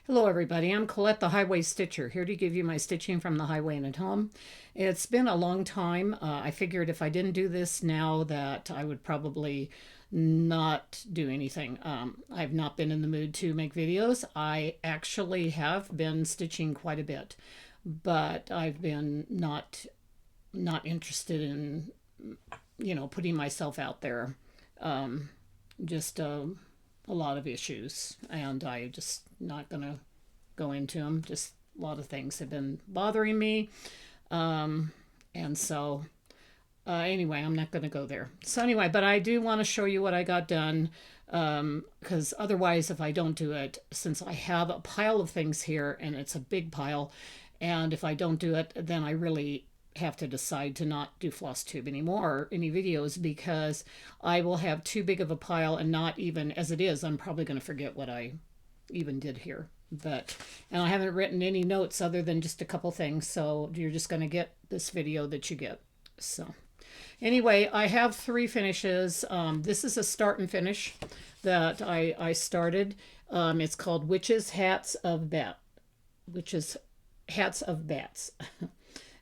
Hello everybody, I'm Colette the Highway Stitcher, here to give you my stitching from the highway and at home. It's been a long time. I figured if I didn't do this now that I would probably not do anything. I've not been in the mood to make videos. I actually have been stitching quite a bit, but I've been not interested in, putting myself out there. Just a lot of issues, and I just not gonna go into them. Just a lot of things have been bothering me, and so anyway, I'm not gonna go there. So anyway, but I do want to show you what I got done, because otherwise, if I don't do it, since I have a pile of things here and it's a big pile, and if I don't do it, then I really have to decide to not do floss tube anymore or any videos, because I will have too big of a pile, and not even as it is, I'm probably going to forget what I even did here. And I haven't written any notes other than just a couple things, so you're just going to get this video that you get. So anyway, I have three finishes. This is a start and finish that I started. It's called Witches Hats of Bats.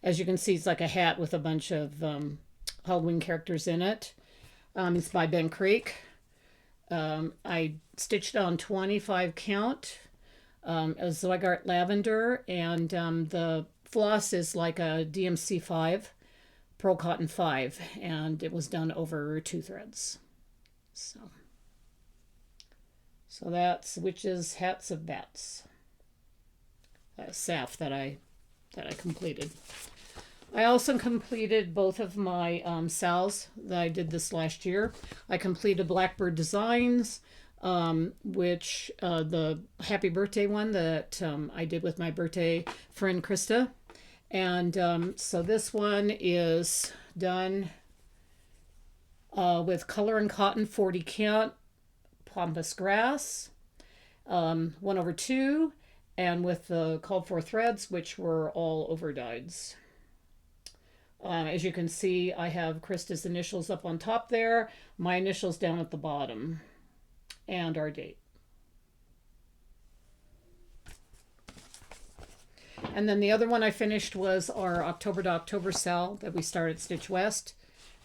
As you can see, it's like a hat with a bunch of Halloween characters in it. It's by Ben Creek. I stitched on 25 count. As though I got lavender, and the floss is like a DMC 5, Pearl Cotton 5, and it was done over 2 threads. So that's Witches Hats of Bats. SAF that I completed. I also completed both of my SALs that I did this last year. I completed Blackbird Designs, which the happy birthday one that I did with my birthday friend Krista. And so this one is done with Color and Cotton 40 count, Pampas Grass, 1/2, and with the called for threads, which were all over dyes. As you can see, I have Krista's initials up on top there, my initials down at the bottom, and our date. And then the other one I finished was our October to October sal that we started Stitch West,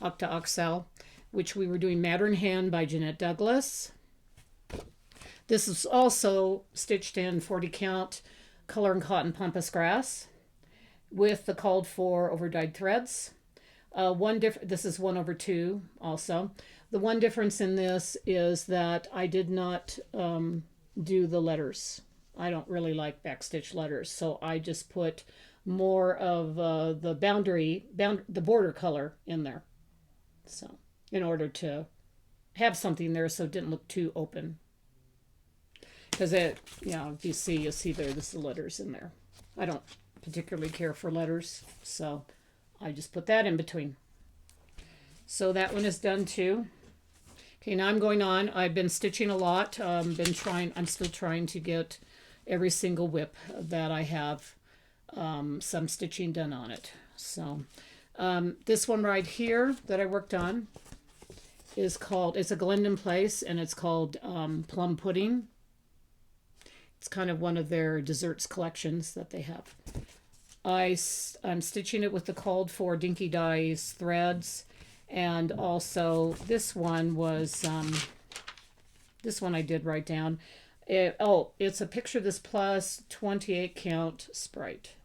Oct to Oct sal, which we were doing Matter in Hand by Jeanette Douglas. This is also stitched in 40 count Color and Cotton Pampas Grass with the called for over dyed threads. This is 1/2 also. The one difference in this is that I did not do the letters. I don't really like backstitch letters, so I just put more of the border color in there. So in order to have something there so it didn't look too open. Because if you see there's the letters in there. I don't particularly care for letters, so I just put that in between. So that one is done too. Okay, now I'm going on. I've been stitching a lot. I'm still trying to get every single whip that I have some stitching done on it. So this one right here that I worked on it's a Glendon Place, and it's called Plum Pudding. It's kind of one of their desserts collections that they have. I'm stitching it with the called for Dinky Dyes threads, and also this one I did write down. It's a Picture This Plus 28 count Sprite.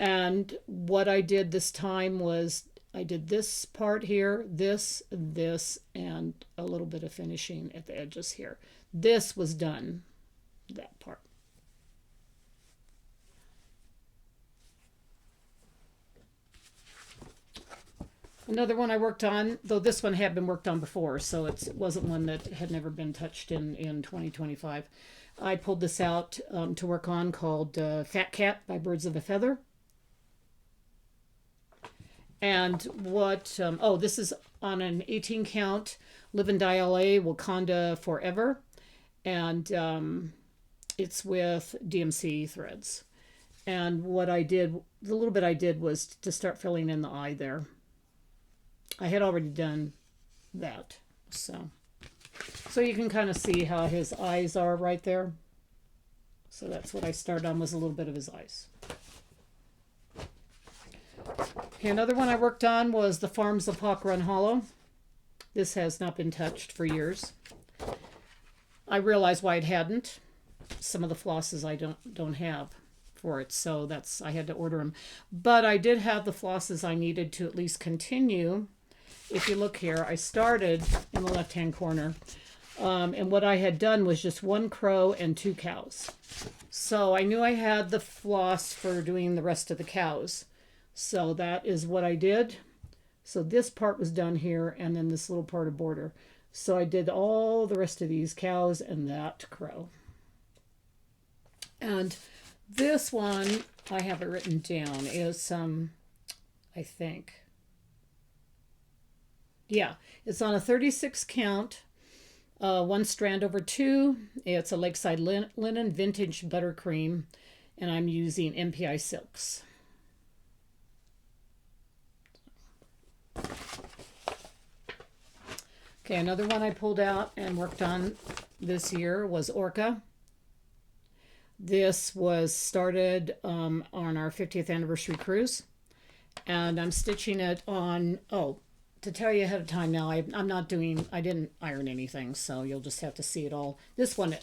And what I did this time was I did this part here, this, and a little bit of finishing at the edges here. This was done, that part. Another one I worked on, though this one had been worked on before, so it wasn't one that had never been touched in 2025. I pulled this out to work on, called Fat Cat by Birds of a Feather. And this is on an 18 count Live and Die LA Wakanda Forever. And it's with DMC threads. And the little bit I did was to start filling in the eye there. I had already done that, so you can kind of see how his eyes are right there. So that's what I started on, was a little bit of his eyes. Okay, another one I worked on was the Farms of Hawk Run Hollow. This has not been touched for years. I realized why it hadn't. Some of the flosses I don't have for it, so that's, I had to order them. But I did have the flosses I needed to at least continue. If you look here, I started in the left-hand corner, and what I had done was just one crow and 2 cows. So I knew I had the floss for doing the rest of the cows. So that is what I did. So this part was done here, and then this little part of border. So I did all the rest of these cows and that crow. And this one, I have it written down, is I think, yeah, it's on a 36 count, 1 strand over 2. It's a Lakeside Linen Vintage Buttercream, and I'm using MPI silks. Okay, another one I pulled out and worked on this year was Orca. This was started on our 50th anniversary cruise, and I'm stitching it on, oh, to tell you ahead of time now, I didn't iron anything, so you'll just have to see it all. This one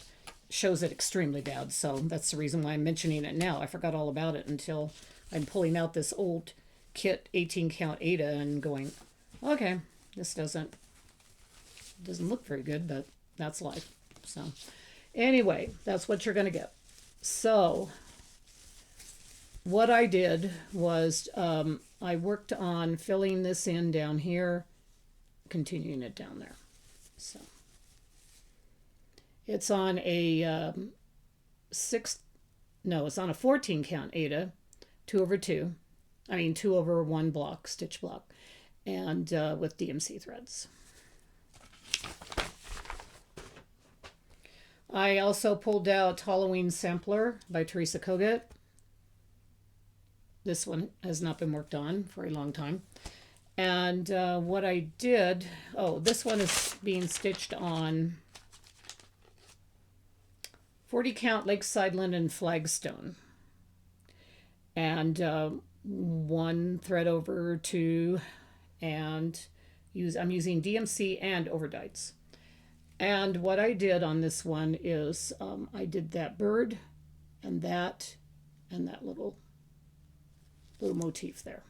shows it extremely bad, so that's the reason why I'm mentioning it now. I forgot all about it until I'm pulling out this old kit 18 count Ada and going, okay, this doesn't look very good, but that's life. So anyway, that's what you're going to get. So what I did was I worked on filling this in down here, continuing it down there. So it's on a it's on a 14 count Ada, 2 over 2. I mean 2 over 1 block, stitch block, and with DMC threads. I also pulled out Halloween Sampler by Teresa Kogut. This one has not been worked on for a long time. And what I did, this one is being stitched on 40 count Lakeside Linen Flagstone. And 1 thread over 2, and I'm using DMC and overdyes. And what I did on this one is I did that bird and that little motif there.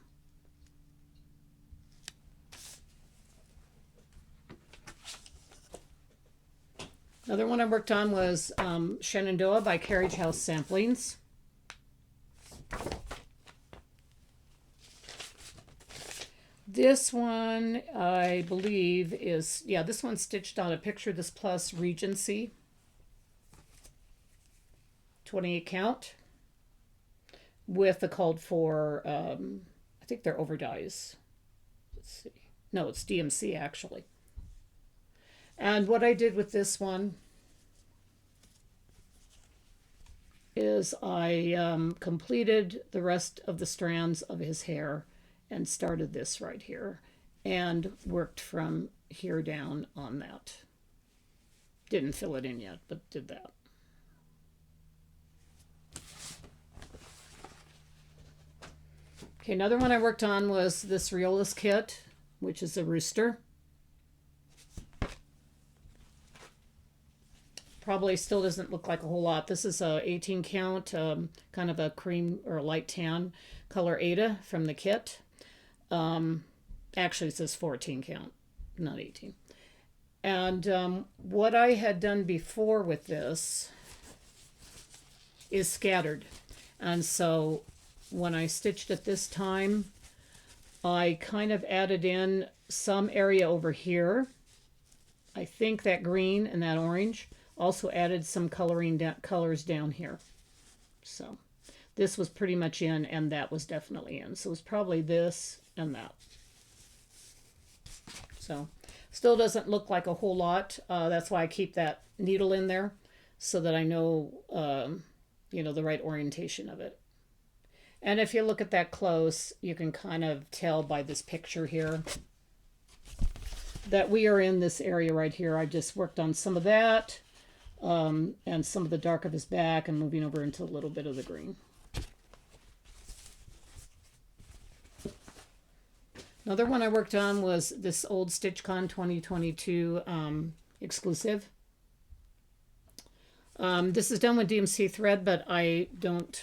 Another one I worked on was Shenandoah by Carriage House Samplings. This one, I believe, is, yeah, this one's stitched on a Picture This Plus Regency 28 count with the called for, I think they're overdyes. Let's see. No, it's DMC actually. And what I did with this one is I completed the rest of the strands of his hair and started this right here and worked from here down on that. Didn't fill it in yet, but did that. Okay, another one I worked on was this Riolas kit, which is a rooster. Probably still doesn't look like a whole lot. This is a 18 count, kind of a cream or light tan color Ada from the kit. Actually it says 14 count, not 18. And what I had done before with this is scattered. And so when I stitched it this time, I kind of added in some area over here. I think that green and that orange. Also added some colors down here. So this was pretty much in, and that was definitely in. So it was probably this and that. So still doesn't look like a whole lot. That's why I keep that needle in there so that I know, the right orientation of it. And if you look at that close, you can kind of tell by this picture here that we are in this area right here. I just worked on some of that. and some of the dark of his back and moving over into a little bit of the green. Another one I worked on was this old StitchCon 2022 exclusive. This is done with DMC thread, but I don't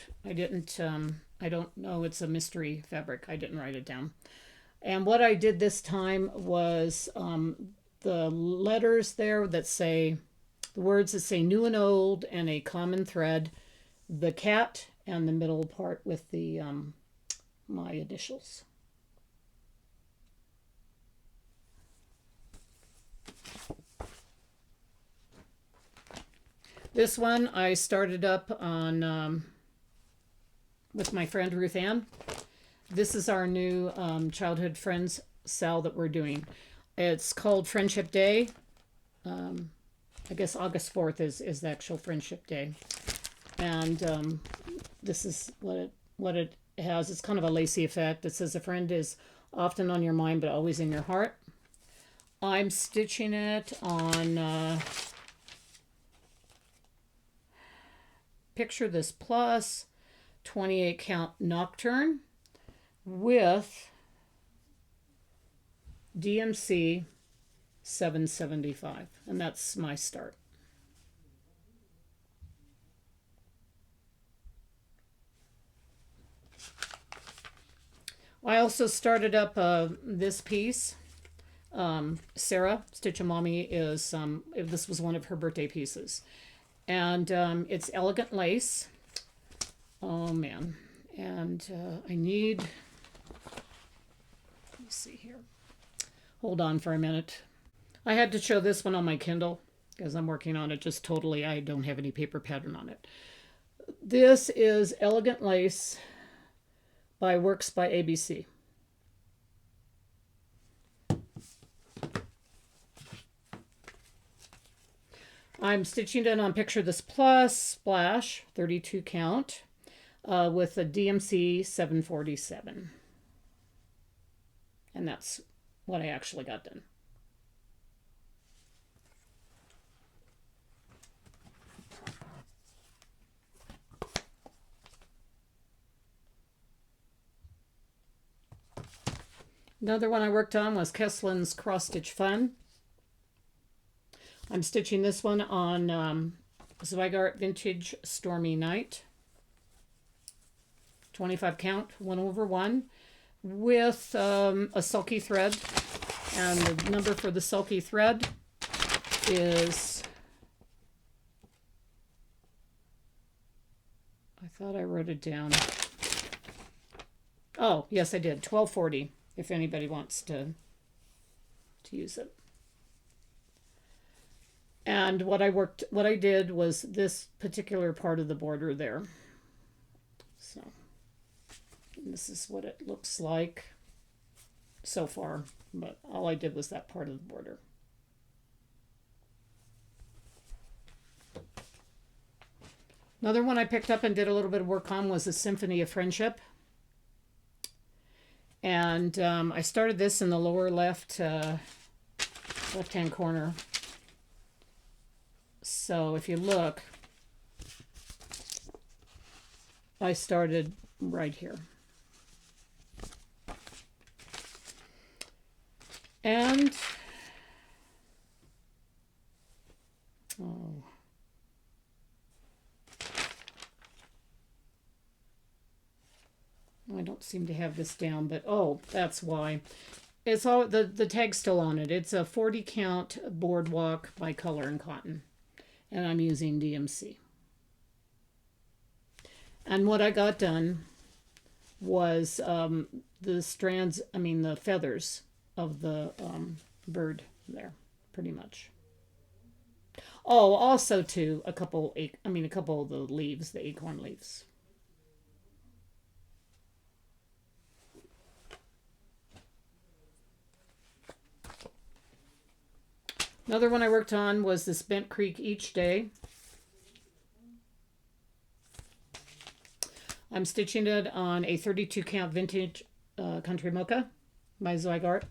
know, it's a mystery fabric. I didn't write it down. And what I did this time was the letters there that say, the words that say new and old and a common thread, the cat, and the middle part with the my initials. This one I started up on with my friend Ruth Ann. This is our new childhood friends sale that we're doing. It's called Friendship Day. I guess August 4th is the actual Friendship Day. And this is what it has. It's kind of a lacy effect. It says a friend is often on your mind but always in your heart. I'm stitching it on picture this plus 28 count nocturne with DMC 775, and that's my start. I also started up this piece. Sarah Stitch-A-Mommy is this was one of her birthday pieces. And it's elegant lace. Oh man. And I need, let me see here. Hold on for a minute. I had to show this one on my Kindle because I'm working on it just totally. I don't have any paper pattern on it. This is Elegant Lace by Works by ABC. I'm stitching it on Picture This Plus Splash 32 count with a DMC 747. And that's what I actually got done. Another one I worked on was Keslin's Cross Stitch Fun. I'm stitching this one on Zweigart Vintage Stormy Night. 25 count, 1/1, with a sulky thread. And the number for the sulky thread is, I thought I wrote it down. Oh, yes, I did. 1240, if anybody wants to use it. And what I did was this particular part of the border there. So this is what it looks like so far, but all I did was that part of the border. Another one I picked up and did a little bit of work on was the Symphony of Friendship. And I started this in the lower left-hand corner. So if you look, I started right here. And, oh, I don't seem to have this down, but oh, that's why. It's all, the tag's still on it. It's a 40 count Boardwalk by Color and Cotton. And I'm using DMC. And what I got done was the strands, the feathers of the bird there, pretty much. Oh, also too, a couple of the leaves, the acorn leaves. Another one I worked on was this Bent Creek Each Day. I'm stitching it on a 32 count vintage Country Mocha by Zweigart.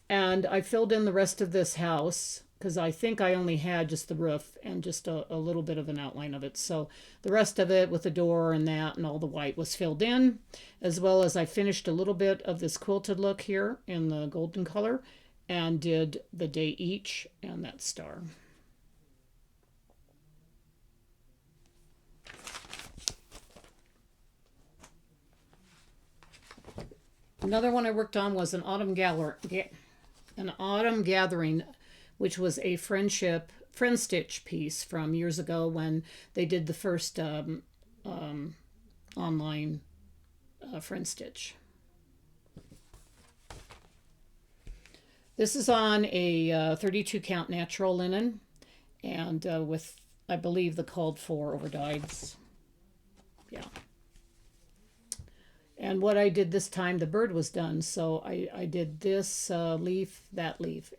And I filled in the rest of this house because I think I only had just the roof and just a little bit of an outline of it. So the rest of it with the door and that and all the white was filled in, as well as I finished a little bit of this quilted look here in the golden color and did the day each and that star. Another one I worked on was an autumn gathering, which was a friend stitch piece from years ago when they did the first online friend stitch. This is on a 32 count natural linen and with, I believe, the called for overdyes. Yeah. And what I did this time, the bird was done, so I did this leaf, and that leaf.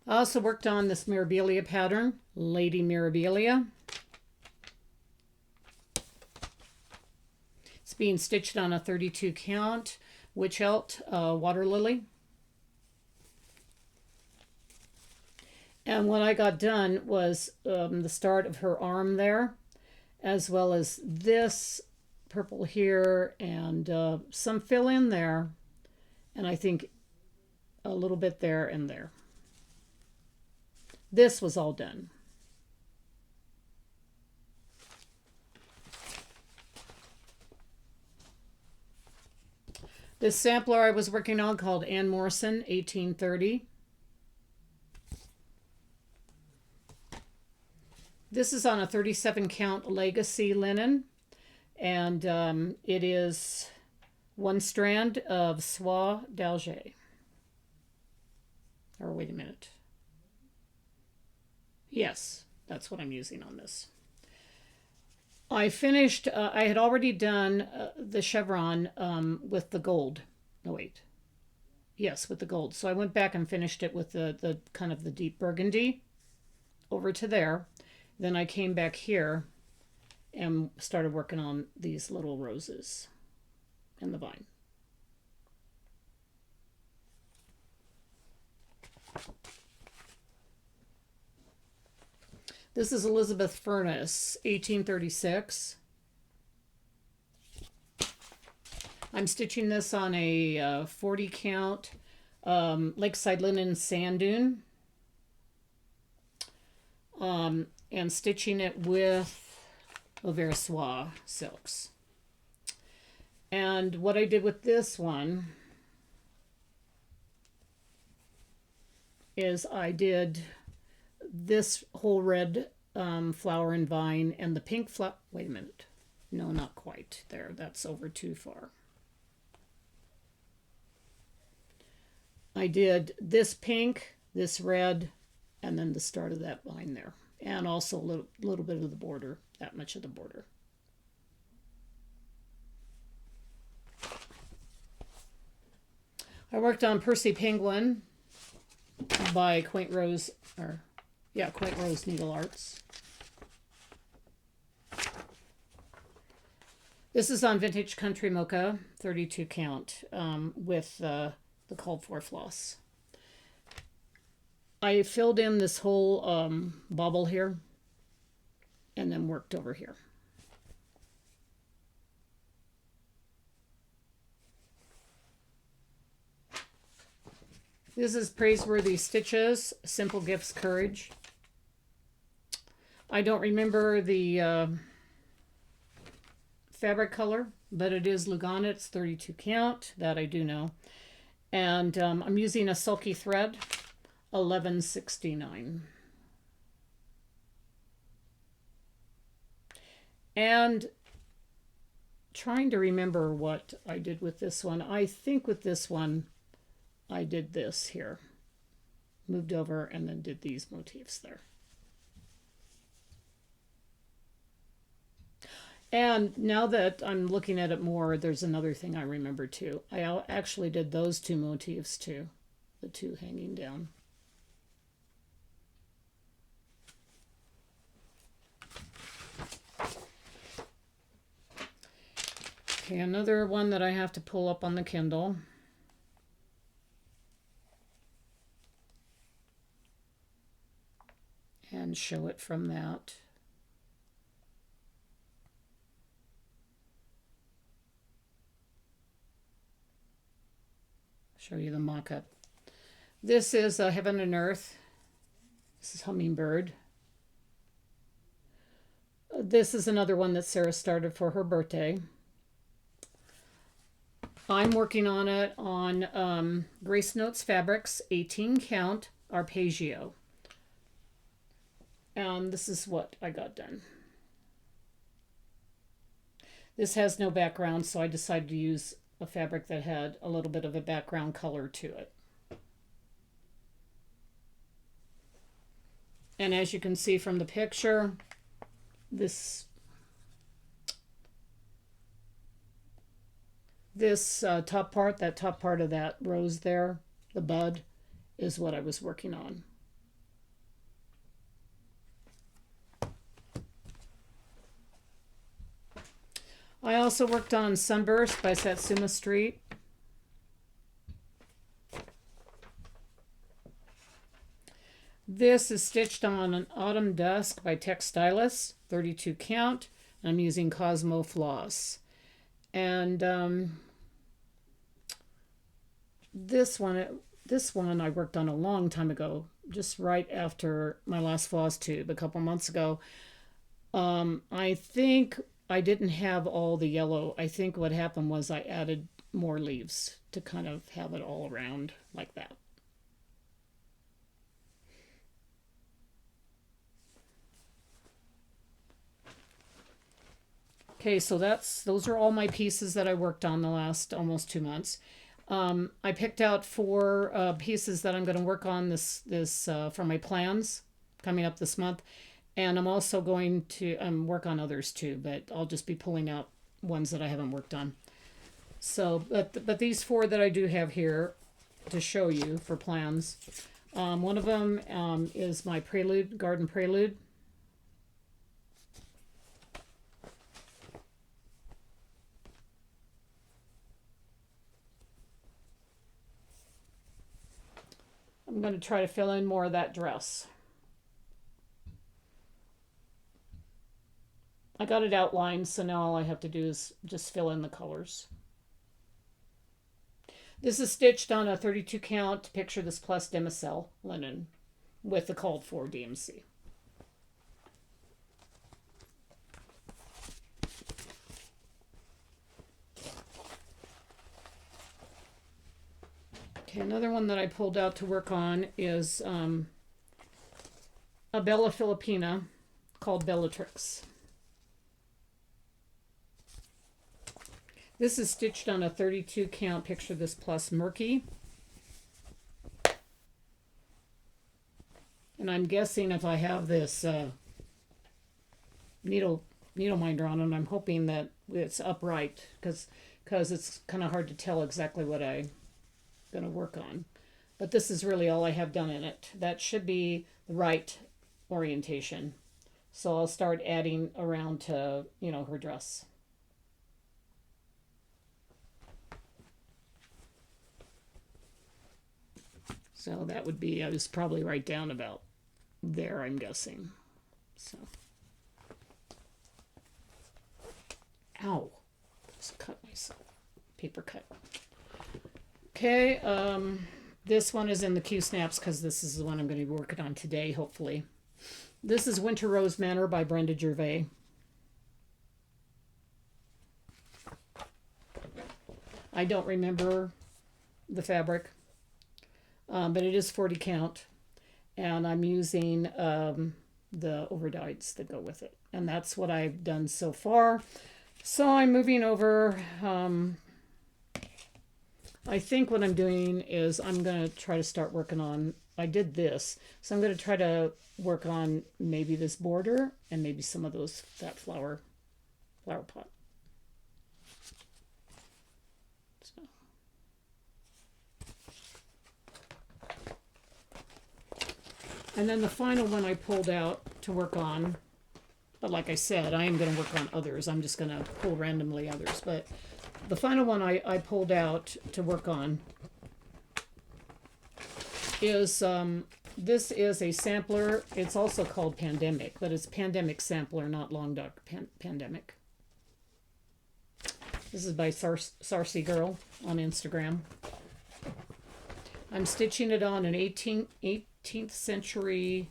I also worked on this Mirabilia pattern, Lady Mirabilia. It's being stitched on a 32 count witch hilt water lily. And what I got done was the start of her arm there, as well as this purple here and some fill in there, and I think a little bit there and there. This was all done. This sampler I was working on called Ann Morrison 1830. This is on a 37 count legacy linen, and it is one strand of soie d'Alger. Or wait a minute. Yes, that's what I'm using on this. I finished, I had already done the chevron with the gold. No, wait. Yes, with the gold. So I went back and finished it with the kind of the deep burgundy over to there. Then I came back here and started working on these little roses in the vine. This is Elizabeth Furness, 1836. I'm stitching this on a 40 count Lakeside Linen Sand Dune. And stitching it with Overa Soie silks. And what I did with this one is I did this whole red flower and vine and the pink flower. Wait a minute. No, not quite there. That's over too far. I did this pink, this red, and then the start of that vine there. And also a little bit of the border, that much of the border. I worked on Percy Penguin by Quaint Rose Needle Arts. This is on Vintage Country Mocha, 32 count, with the called for floss. I filled in this whole bobble here and then worked over here. This is Praiseworthy Stitches, Simple Gifts Courage. I don't remember the fabric color, but it is Lugana. It's 32 count, that I do know. And I'm using a sulky thread, 1169. And trying to remember what I did with this one. I think with this one, I did this here. Moved over and then did these motifs there. And now that I'm looking at it more, there's another thing I remember too. I actually did those two motifs too. The two hanging down. Okay, another one that I have to pull up on the Kindle. And show it from that. Show you the mock-up. This is Heaven and Earth. This is Hummingbird. This is another one that Sarah started for her birthday. I'm working on it on Grace Notes Fabrics 18 count arpeggio. And this is what I got done. This has no background, so I decided to use a fabric that had a little bit of a background color to it. And as you can see from the picture, this top part, that top part of that rose there, the bud, is what I was working on. I also worked on Sunburst by Satsuma Street. This is stitched on an Autumn Dusk by Textilis, 32 count. I'm using Cosmo Floss. And this one I worked on a long time ago, just right after my last floss tube, a couple months ago. I think I didn't have all the yellow. I think what happened was I added more leaves to kind of have it all around like that. Okay, so those are all my pieces that I worked on the last almost 2 months. I picked out 4 pieces that I'm going to work on this for my plans coming up this month. And I'm also going to work on others too, but I'll just be pulling out ones that I haven't worked on. So, but these 4 that I do have here to show you for plans. One of them is my Prelude, Garden Prelude. I'm going to try to fill in more of that dress. I got it outlined, so now all I have to do is just fill in the colors. This is stitched on a 32 count Picture This Plus Demicell linen with the called for DMC. Okay, another one that I pulled out to work on is a Bella Filipina called Bellatrix. This is stitched on a 32 count Picture This Plus Murky. And I'm guessing if I have this needle minder on, and I'm hoping that it's upright because it's kind of hard to tell exactly what I'm going to work on. But this is really all I have done in it. That should be the right orientation. So I'll start adding around to, her dress. So that would be, I was probably right down about there, I'm guessing. So. Ow. Just cut myself. Paper cut. Okay, this one is in the Q Snaps because this is the one I'm going to be working on today, hopefully. This is Winter Rose Manor by Brenda Gervais. I don't remember the fabric. But it is 40 count, and I'm using the overdyes that go with it, and that's what I've done so far. So I'm moving over. I think what I'm doing is I'm going to try to start working on, I did this, so I'm going to try to work on maybe this border and maybe some of that flower pot. And then the final one I pulled out to work on But like I said, I am going to work on others. I'm just going to pull randomly others. But the final one I pulled out to work on is this is a sampler. It's also called Pandemic, but it's Pandemic Sampler, not Long Duck Pandemic. This is by Sarcy Girl on Instagram. I'm stitching it on an 18th century.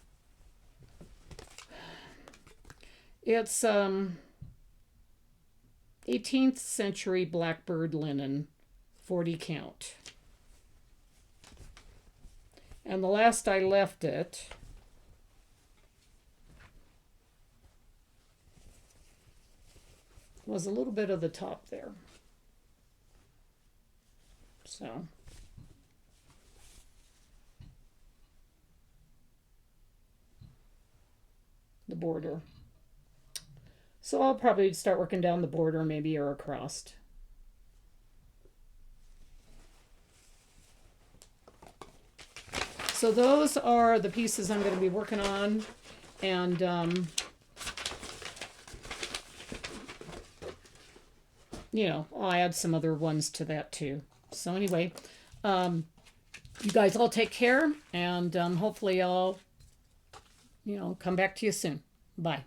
It's 18th century blackbird linen, 40 count. And the last I left it was a little bit of the top there. So the border. So I'll probably start working down the border, maybe, or across. So those are the pieces I'm going to be working on, and you know, I'll add some other ones to that too. So anyway, you guys all take care, and hopefully I'll, you know, come back to you soon. Bye.